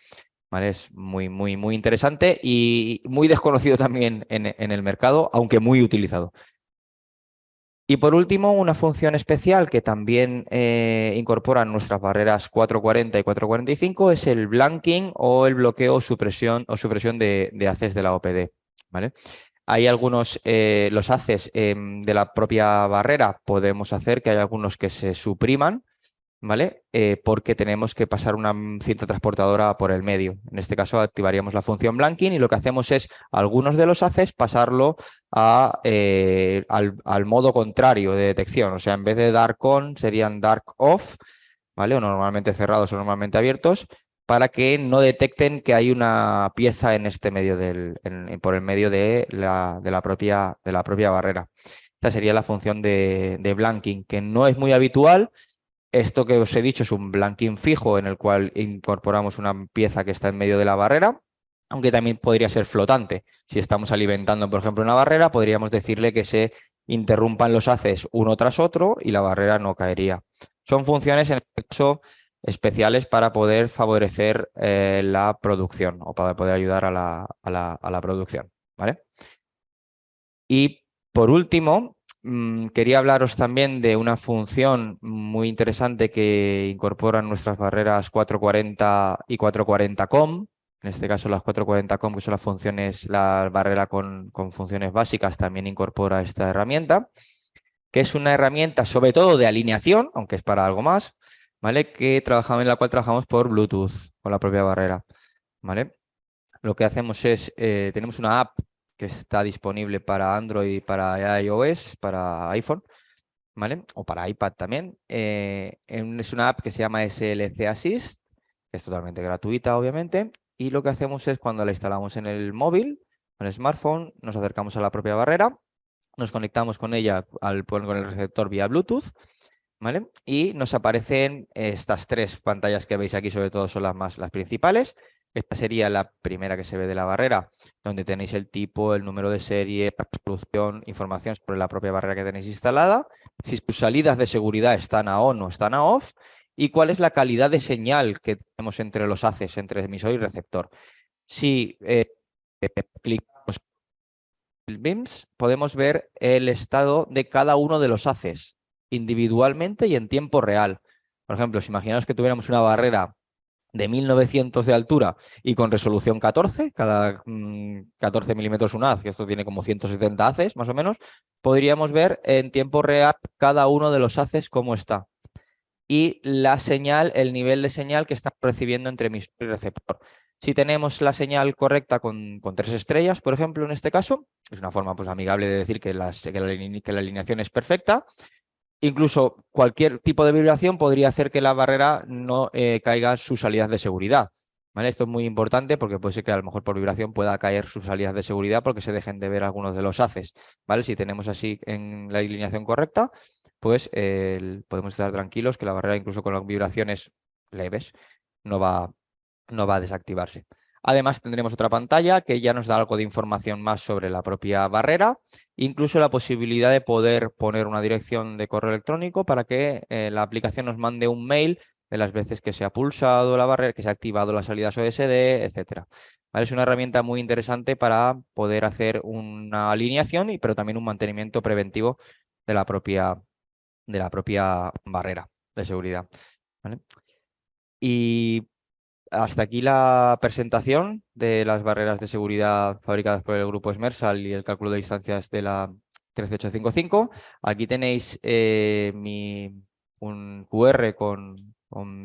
¿Vale? Es muy interesante y muy desconocido también en el mercado, aunque muy utilizado. Y por último, una función especial que también incorporan nuestras barreras 440 y 445 es el blanking o el bloqueo o supresión de haces de la OPD, ¿vale? Hay algunos, los haces de la propia barrera, podemos hacer que hay algunos que se supriman, ¿vale? Porque tenemos que pasar una cinta transportadora por el medio. En este caso activaríamos la función blanking y lo que hacemos es algunos de los haces pasarlo al modo contrario de detección. O sea, en vez de dark on serían dark off, ¿vale? O normalmente cerrados o normalmente abiertos, para que no detecten que hay una pieza en este medio por el medio de la propia barrera. Esta sería la función de blanking, que no es muy habitual. Esto que os he dicho es un blanking fijo en el cual incorporamos una pieza que está en medio de la barrera, aunque también podría ser flotante. Si estamos alimentando, por ejemplo, una barrera, podríamos decirle que se interrumpan los haces uno tras otro y la barrera no caería. Son funciones, en este caso, especiales para poder favorecer la producción o para poder ayudar a la producción, ¿vale? Y por último, quería hablaros también de una función muy interesante que incorporan nuestras barreras 440 y 440COM. En este caso, las 440COM, que son las funciones, la barrera con funciones básicas, también incorpora esta herramienta, que es una herramienta sobre todo de alineación, aunque es para algo más, ¿vale? En la cual trabajamos por Bluetooth con la propia barrera, ¿vale? Lo que hacemos es, tenemos una app que está disponible para Android y para iOS, para iPhone, ¿vale? O para iPad también. Es una app que se llama SLC Assist, que es totalmente gratuita, obviamente. Y lo que hacemos es cuando la instalamos en el móvil, en el smartphone, nos acercamos a la propia barrera, nos conectamos con ella con el receptor vía Bluetooth, ¿vale? Y nos aparecen estas tres pantallas que veis aquí, sobre todo son las principales. Esta sería la primera que se ve de la barrera, donde tenéis el tipo, el número de serie, la resolución, información sobre la propia barrera que tenéis instalada, si sus salidas de seguridad están a on o están a off, y cuál es la calidad de señal que tenemos entre los haces, entre emisor y receptor. Si clicamos en el BIMS, podemos ver el estado de cada uno de los haces individualmente y en tiempo real. Por ejemplo, si imaginaos que tuviéramos una barrera de 1900 de altura y con resolución 14, cada 14 milímetros un haz, que esto tiene como 170 haces más o menos, podríamos ver en tiempo real cada uno de los haces cómo está. Y la señal, el nivel de señal que está recibiendo entre emisor y receptor. Si tenemos la señal correcta con 3 estrellas, por ejemplo, en este caso, es una forma pues, amigable de decir que la alineación es perfecta. Incluso cualquier tipo de vibración podría hacer que la barrera no caiga sus salidas de seguridad, ¿vale? Esto es muy importante porque puede ser que a lo mejor por vibración pueda caer sus salidas de seguridad porque se dejen de ver algunos de los haces, ¿vale? Si tenemos así en la alineación correcta, pues podemos estar tranquilos que la barrera, incluso con las vibraciones leves, no va, no va a desactivarse. Además, tendremos otra pantalla que ya nos da algo de información más sobre la propia barrera, incluso la posibilidad de poder poner una dirección de correo electrónico para que la aplicación nos mande un mail de las veces que se ha pulsado la barrera, que se ha activado las salidas OSD, etcétera. ¿Vale? Es una herramienta muy interesante para poder hacer una alineación, pero también un mantenimiento preventivo de de la propia barrera de seguridad, ¿vale? Y hasta aquí la presentación de las barreras de seguridad fabricadas por el grupo Smersal y el cálculo de distancias de la 13855. Aquí tenéis un QR con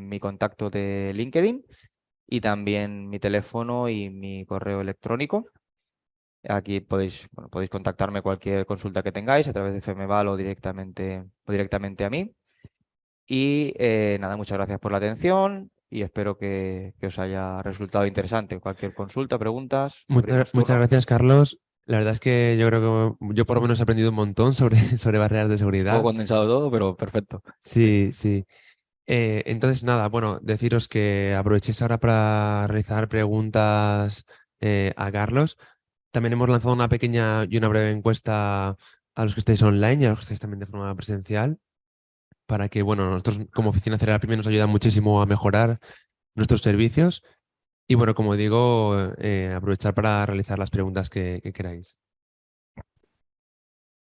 mi contacto de LinkedIn y también mi teléfono y mi correo electrónico. Aquí podéis contactarme cualquier consulta que tengáis a través de FMVAL o directamente a mí. Y nada, muchas gracias por la atención y espero que os haya resultado interesante. Cualquier consulta, preguntas, abrimos Muchas turno. gracias, Carlos. La verdad es que yo creo que yo por lo menos he aprendido un montón sobre, sobre barreras de Un poco seguridad. condensado todo, pero perfecto. Sí. Sí, sí. Entonces, nada, bueno, deciros que aprovechéis ahora para realizar preguntas a Carlos. También hemos lanzado una pequeña y una breve encuesta a los que estáis online y a los que estáis también de forma presencial, para que, bueno, nosotros como Oficina Cerebral Pyme nos ayuda muchísimo a mejorar nuestros servicios. Y bueno, como digo, aprovechar para realizar las preguntas que queráis.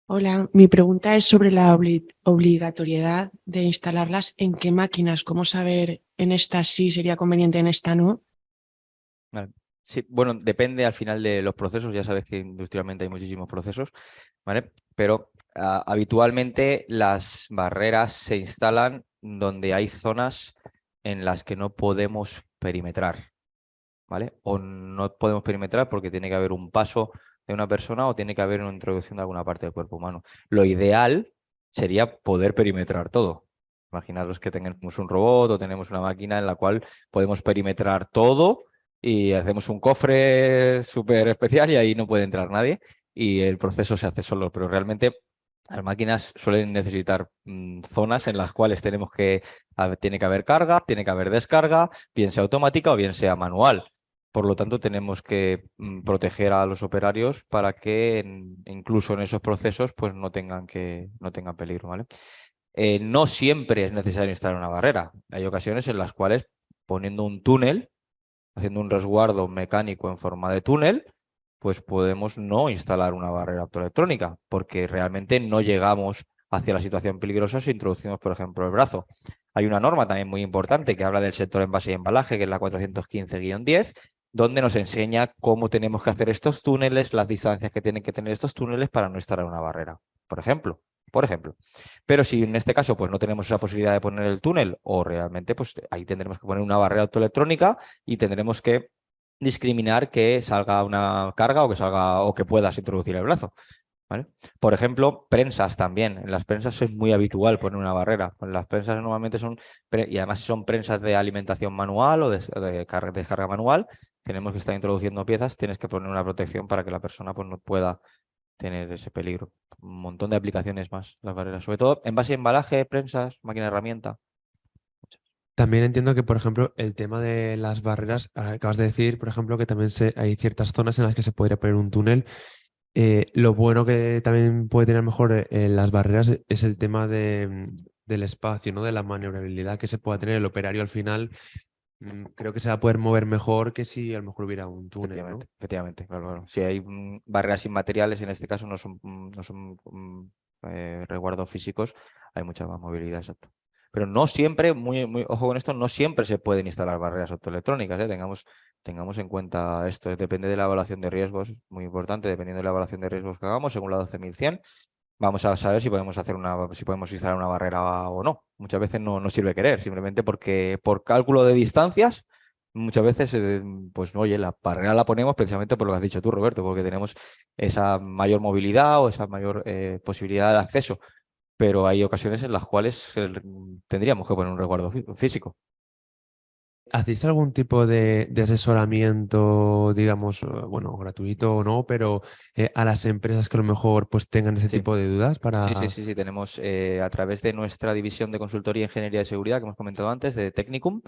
Hola, mi pregunta es sobre la obligatoriedad de instalarlas en qué máquinas, cómo saber en esta sí sería conveniente, en esta no. Vale. Sí, bueno, depende al final de los procesos. Ya sabes que industrialmente hay muchísimos procesos, ¿vale? Pero habitualmente las barreras se instalan donde hay zonas en las que no podemos perimetrar, ¿vale? O no podemos perimetrar porque tiene que haber un paso de una persona o tiene que haber una introducción de alguna parte del cuerpo humano. Lo ideal sería poder perimetrar todo. Imaginaros que tenemos un robot o tenemos una máquina en la cual podemos perimetrar todo y hacemos un cofre súper especial y ahí no puede entrar nadie y el proceso se hace solo, pero realmente las máquinas suelen necesitar zonas en las cuales tiene que haber carga, tiene que haber descarga, bien sea automática o bien sea manual. Por lo tanto, tenemos que proteger a los operarios para que incluso en esos procesos pues, no tengan peligro, ¿vale? No siempre es necesario instalar una barrera. Hay ocasiones en las cuales poniendo un túnel, haciendo un resguardo mecánico en forma de túnel, pues podemos no instalar una barrera optoelectrónica, porque realmente no llegamos hacia la situación peligrosa si introducimos, por ejemplo, el brazo. Hay una norma también muy importante que habla del sector envase y embalaje, que es la 415-10, donde nos enseña cómo tenemos que hacer estos túneles, las distancias que tienen que tener estos túneles para no instalar una barrera, por ejemplo. Por ejemplo. Pero si en este caso pues no tenemos esa posibilidad de poner el túnel o realmente pues ahí tendremos que poner una barrera optoelectrónica y tendremos que discriminar que salga una carga o que salga o que puedas introducir el brazo. ¿Vale? Por ejemplo, prensas también. En las prensas es muy habitual poner una barrera. En las prensas normalmente son, y además son prensas de alimentación manual o de carga manual, tenemos que estar introduciendo piezas, tienes que poner una protección para que la persona pues, no pueda tener ese peligro. Un montón de aplicaciones más, las barreras. Sobre todo en base a embalaje, prensas, máquina herramienta. También entiendo que, por ejemplo, el tema de las barreras, acabas de decir, por ejemplo, que también hay ciertas zonas en las que se podría poner un túnel. Lo bueno que también puede tener mejor las barreras es el tema del espacio, ¿no? De la maniobrabilidad que se pueda tener el operario al final. Creo que se va a poder mover mejor que si a lo mejor hubiera un túnel, ¿no? Efectivamente, claro, claro. Si hay barreras inmateriales, en este caso no son, resguardos físicos, hay mucha más movilidad, exacto. Pero no siempre, ojo con esto, no siempre se pueden instalar barreras optoelectrónicas, ¿eh? Tengamos en cuenta esto, depende de la evaluación de riesgos, muy importante, dependiendo de la evaluación de riesgos que hagamos, según la 12100, vamos a saber si podemos si podemos instalar una barrera o no. Muchas veces no sirve querer, simplemente porque por cálculo de distancias, muchas veces, pues oye, la barrera la ponemos precisamente por lo que has dicho tú, Roberto, porque tenemos esa mayor movilidad o esa mayor posibilidad de acceso. Pero hay ocasiones en las cuales tendríamos que poner un resguardo físico. ¿Hacéis algún tipo de asesoramiento, digamos, bueno, gratuito o no, pero a las empresas que a lo mejor pues tengan ese Sí. tipo de dudas para... Sí. Tenemos a través de nuestra división de consultoría e ingeniería de seguridad que hemos comentado antes, de Technicum,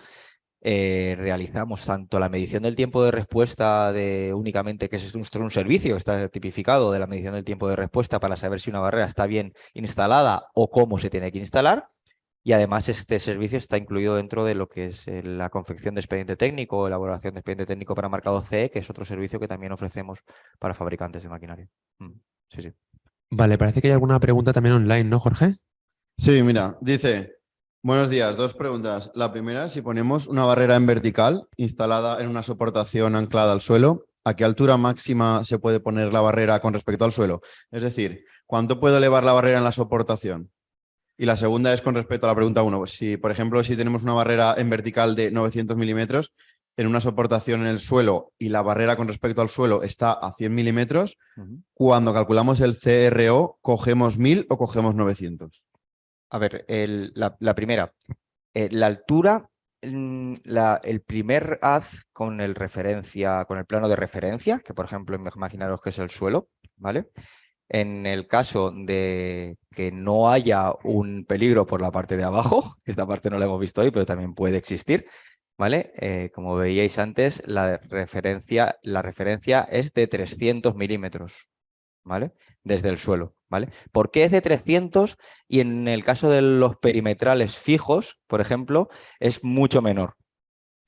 realizamos tanto la medición del tiempo de respuesta de únicamente, que es un servicio, está tipificado de la medición del tiempo de respuesta para saber si una barrera está bien instalada o cómo se tiene que instalar. Y además este servicio está incluido dentro de lo que es la confección de expediente técnico, elaboración de expediente técnico para marcado CE, que es otro servicio que también ofrecemos para fabricantes de maquinaria. Sí. Vale, parece que hay alguna pregunta también online, ¿no, Jorge? Sí, mira, dice, buenos días, dos preguntas. La primera, si ponemos una barrera en vertical instalada en una soportación anclada al suelo, ¿a qué altura máxima se puede poner la barrera con respecto al suelo? Es decir, ¿cuánto puedo elevar la barrera en la soportación? Y la segunda es con respecto a la pregunta 1. Pues si, por ejemplo, si tenemos una barrera en vertical de 900 milímetros en una soportación en el suelo y la barrera con respecto al suelo está a 100 milímetros, cuando calculamos el CRO, ¿cogemos 1000 o cogemos 900? A ver, la primera, la altura, el primer haz con el plano de referencia, que por ejemplo, imaginaros que es el suelo, ¿vale? En el caso de que no haya un peligro por la parte de abajo, esta parte no la hemos visto hoy, pero también puede existir, ¿vale? Como veíais antes, la referencia es de 300 milímetros, ¿vale? Desde el suelo, ¿vale? ¿Por qué es de 300 y en el caso de los perimetrales fijos, por ejemplo, es mucho menor?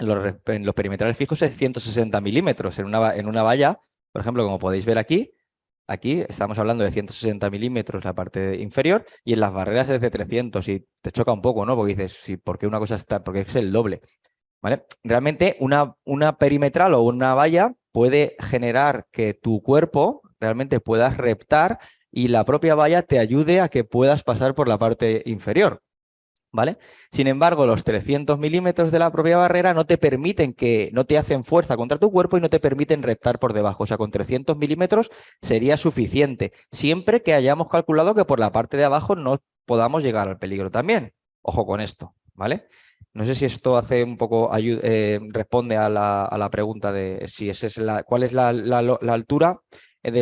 En los perimetrales fijos es 160 milímetros. En una valla, por ejemplo, como podéis ver aquí estamos hablando de 160 milímetros la parte inferior y en las barreras es de 300 y te choca un poco, ¿no? Porque dices, sí, ¿por qué una cosa está? Porque es el doble, ¿vale? Realmente una perimetral o una valla puede generar que tu cuerpo realmente puedas reptar y la propia valla te ayude a que puedas pasar por la parte inferior, ¿vale? Sin embargo, los 300 milímetros de la propia barrera no te hacen fuerza contra tu cuerpo y no te permiten reptar por debajo. O sea, con 300 milímetros sería suficiente, siempre que hayamos calculado que por la parte de abajo no podamos llegar al peligro también. Ojo con esto, ¿vale? No sé si esto hace un poco, responde a la pregunta de si cuál es la altura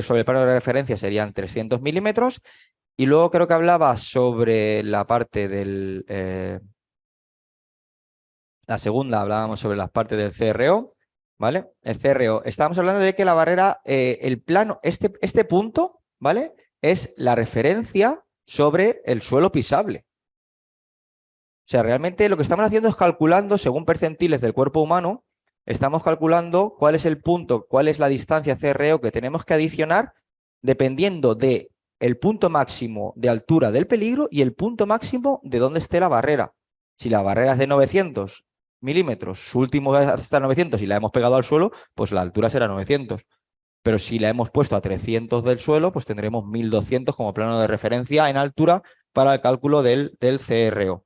sobre el plano de referencia, serían 300 milímetros. Y luego creo que hablaba sobre la parte la segunda hablábamos sobre las partes del CRO, ¿vale? El CRO, estábamos hablando de que la barrera, el plano, este punto, ¿vale? Es la referencia sobre el suelo pisable. O sea, realmente lo que estamos haciendo es calculando, según percentiles del cuerpo humano, estamos calculando cuál es el punto, cuál es la distancia CRO que tenemos que adicionar dependiendo de el punto máximo de altura del peligro y el punto máximo de dónde esté la barrera. Si la barrera es de 900 milímetros, su último es hasta 900 y la hemos pegado al suelo, pues la altura será 900. Pero si la hemos puesto a 300 del suelo, pues tendremos 1200 como plano de referencia en altura para el cálculo del CRO.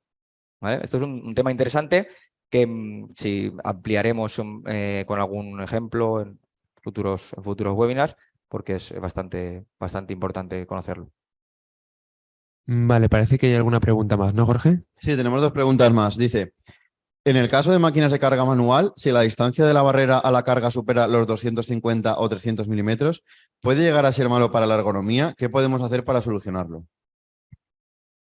¿Vale? Esto es un tema interesante que si ampliaremos con algún ejemplo en futuros webinars, porque es bastante importante conocerlo. Vale, parece que hay alguna pregunta más, ¿no, Jorge? Sí, tenemos 2 preguntas más. Dice, en el caso de máquinas de carga manual, si la distancia de la barrera a la carga supera los 250 o 300 milímetros, ¿puede llegar a ser malo para la ergonomía? ¿Qué podemos hacer para solucionarlo?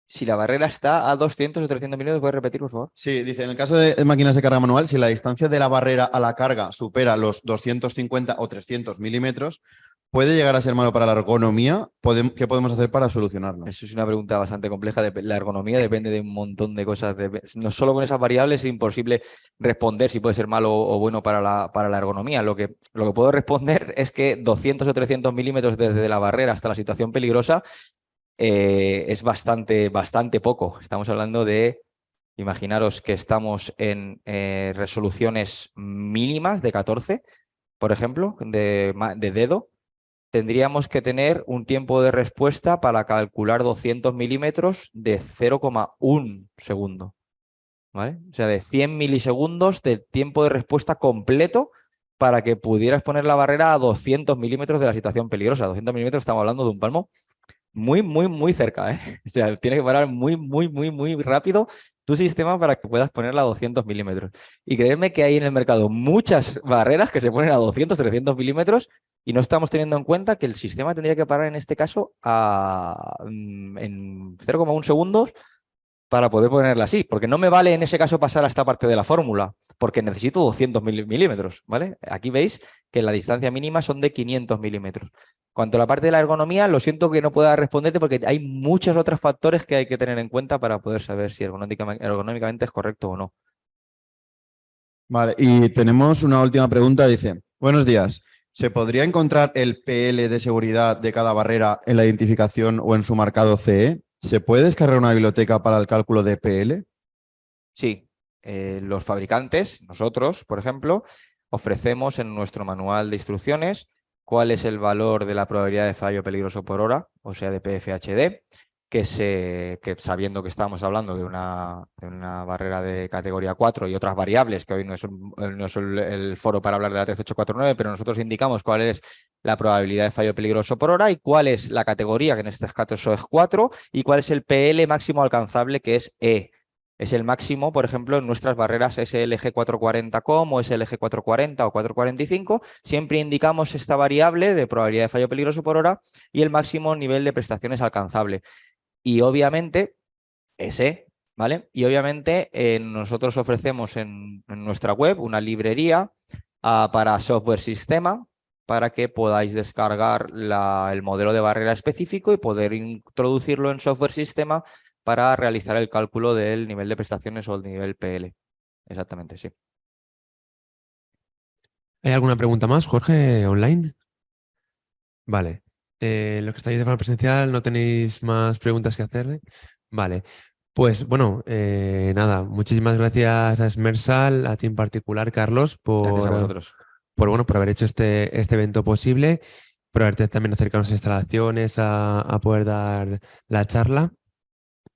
Si la barrera está a 200 o 300 milímetros, ¿puedes repetir, por favor? Sí, dice, en el caso de máquinas de carga manual, si la distancia de la barrera a la carga supera los 250 o 300 milímetros, ¿puede llegar a ser malo para la ergonomía? ¿Qué podemos hacer para solucionarlo? Eso es una pregunta bastante compleja. La ergonomía depende de un montón de cosas. No solo con esas variables es imposible responder si puede ser malo o bueno para la ergonomía. Lo que puedo responder es que 200 o 300 milímetros desde la barrera hasta la situación peligrosa es bastante poco. Estamos hablando de, imaginaros que estamos en resoluciones mínimas de 14, por ejemplo, de dedo. Tendríamos que tener un tiempo de respuesta para calcular 200 milímetros de 0,1 segundo. ¿Vale? O sea, de 100 milisegundos de tiempo de respuesta completo para que pudieras poner la barrera a 200 milímetros de la situación peligrosa. 200 milímetros, estamos hablando de un palmo muy cerca, ¿eh? O sea, tienes que parar muy rápido tu sistema para que puedas ponerla a 200 milímetros. Y creedme que hay en el mercado muchas barreras que se ponen a 200, 300 milímetros y no estamos teniendo en cuenta que el sistema tendría que parar en este caso en 0,1 segundos para poder ponerla así, porque no me vale en ese caso pasar a esta parte de la fórmula, porque necesito 200 milímetros, ¿vale? Aquí veis que la distancia mínima son de 500 milímetros. Cuanto a la parte de la ergonomía, lo siento que no pueda responderte porque hay muchos otros factores que hay que tener en cuenta para poder saber si ergonómicamente es correcto o no. Vale, y tenemos una última pregunta. Dice, buenos días. ¿Se podría encontrar el PL de seguridad de cada barrera en la identificación o en su marcado CE? ¿Se puede descargar una biblioteca para el cálculo de PL? Sí, los fabricantes, nosotros, por ejemplo, ofrecemos en nuestro manual de instrucciones cuál es el valor de la probabilidad de fallo peligroso por hora, o sea, de PFHD, que sabiendo que estamos hablando de una barrera de categoría 4 y otras variables, que hoy no es el foro para hablar de la 13849, pero nosotros indicamos cuál es la probabilidad de fallo peligroso por hora y cuál es la categoría, que en este caso es 4, y cuál es el PL máximo alcanzable, que es E. Es el máximo, por ejemplo, en nuestras barreras SLG 440COM o SLG 440 o 445. Siempre indicamos esta variable de probabilidad de fallo peligroso por hora y el máximo nivel de prestaciones alcanzable. Y obviamente, ese, ¿vale? Y obviamente nosotros ofrecemos en nuestra web una librería para software sistema para que podáis descargar el modelo de barrera específico y poder introducirlo en software sistema para realizar el cálculo del nivel de prestaciones o el nivel PL. Exactamente, sí. ¿Hay alguna pregunta más, Jorge, online? Vale. Los que estáis de forma presencial, ¿no tenéis más preguntas que hacerle? Vale. Pues bueno, nada, muchísimas gracias a Smersal, a ti en particular, Carlos, Gracias a vosotros. por haber hecho este evento posible, por haberte también acercado a las instalaciones, a poder dar la charla.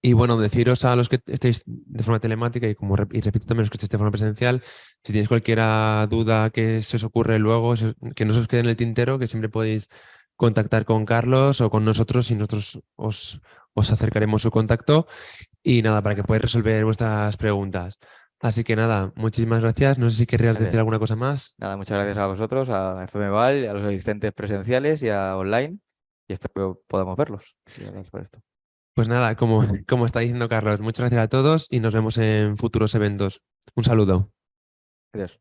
Y bueno, deciros a los que estéis de forma telemática y repito también los que estéis de forma presencial, si tenéis cualquier duda que se os ocurre luego, que no se os quede en el tintero, que siempre podéis contactar con Carlos o con nosotros y nosotros os acercaremos su contacto y nada, para que podáis resolver vuestras preguntas. Así que nada, muchísimas gracias. No sé si querrías decir alguna cosa más. Nada, muchas gracias a vosotros, a FMVAL, a los asistentes presenciales y a online y espero que podamos verlos. Gracias por esto. Pues nada, como está diciendo Carlos, muchas gracias a todos y nos vemos en futuros eventos. Un saludo. Adiós.